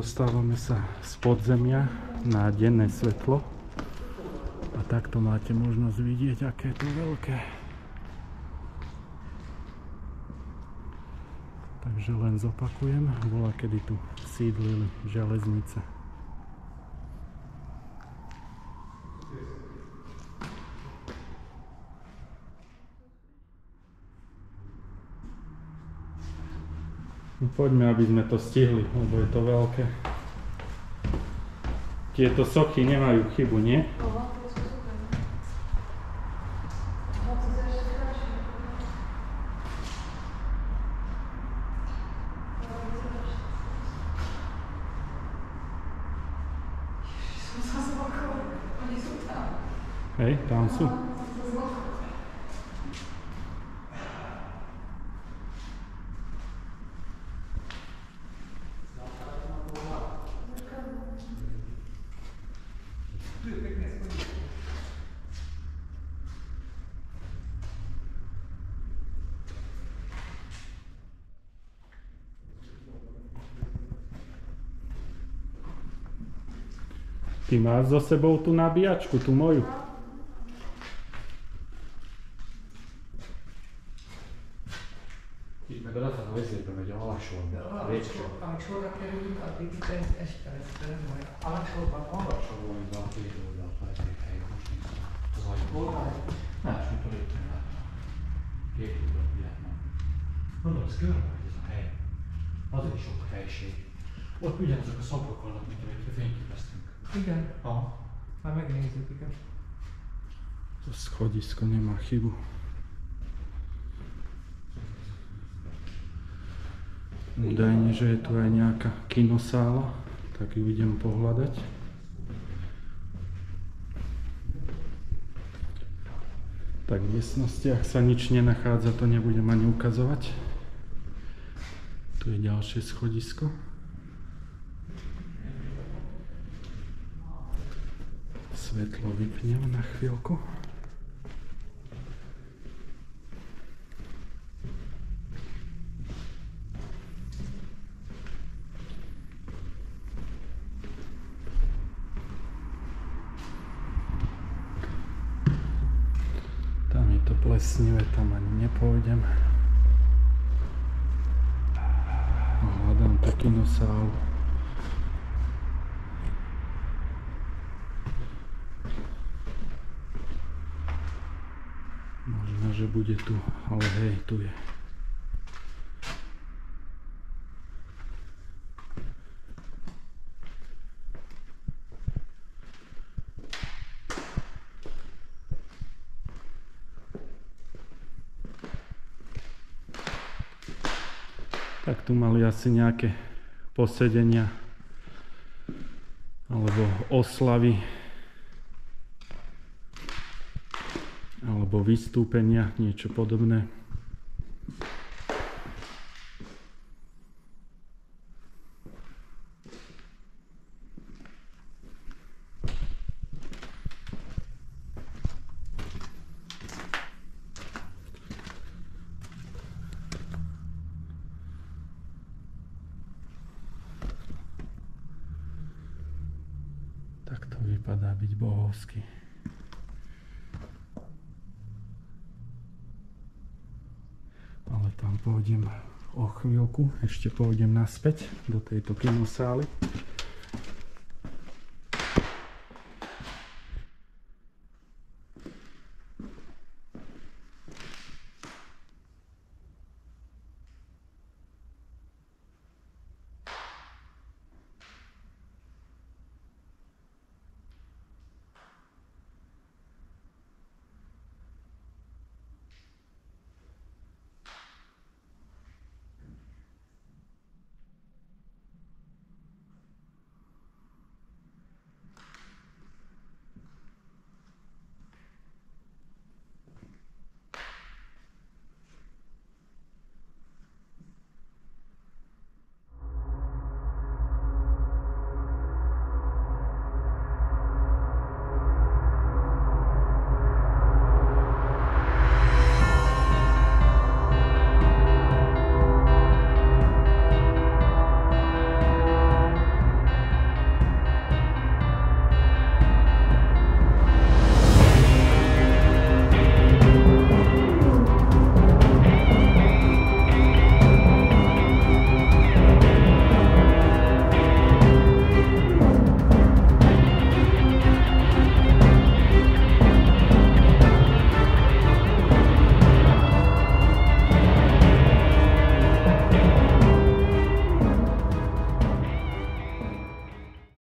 dostávame sa z podzemia na denné svetlo a takto máte možnosť vidieť, aké je to veľké. Takže len zopakujem, bola kedy tu sídlili železnice. No poďme, aby sme to stihli, lebo je to veľké. Tieto sochy nemajú chybu, nie? Hej, tam sú. Ty máš so sebou tú nabíjačku, tú moju. Itt meg a data a vezérbe megy, a alaksorban. Alaksorra kerülünk, addig itt egy percben majd. Alaksorban van? Alaksorban van a két oldal, ha ez még helyek most nincs. Az ajtó. Nem, és mit itt nem láttam. Két oldal, ilyet nem. Mondom, ez körbe vagy ez a hely. Azért is sok helység. Ott ugyanazok a szobrok vannak, mint amiket fényképeztünk. Igen. Aha. Már megnézzük, igen. To schodisko nemá chybu. Údajne, že je tu aj nejaká kinosála, tak ju idem pohľadať. Tak v miestnostiach sa nič nenachádza, to nebudem ani ukazovať. Tu je ďalšie schodisko. Svetlo vypnem na chvíľku. Tam je to plesnivé, tam ani nepôjdem. Hľadám tú kinosálu. Možno, že bude tu, ale hej, tu je. Tak tu mali asi nejaké posedenia alebo oslavy alebo vystúpenia, niečo podobné. Tak to vypadá byť bohovský. Ale tam pôjdem o chvíľku, ešte pôjdem naspäť do tejto kinosály.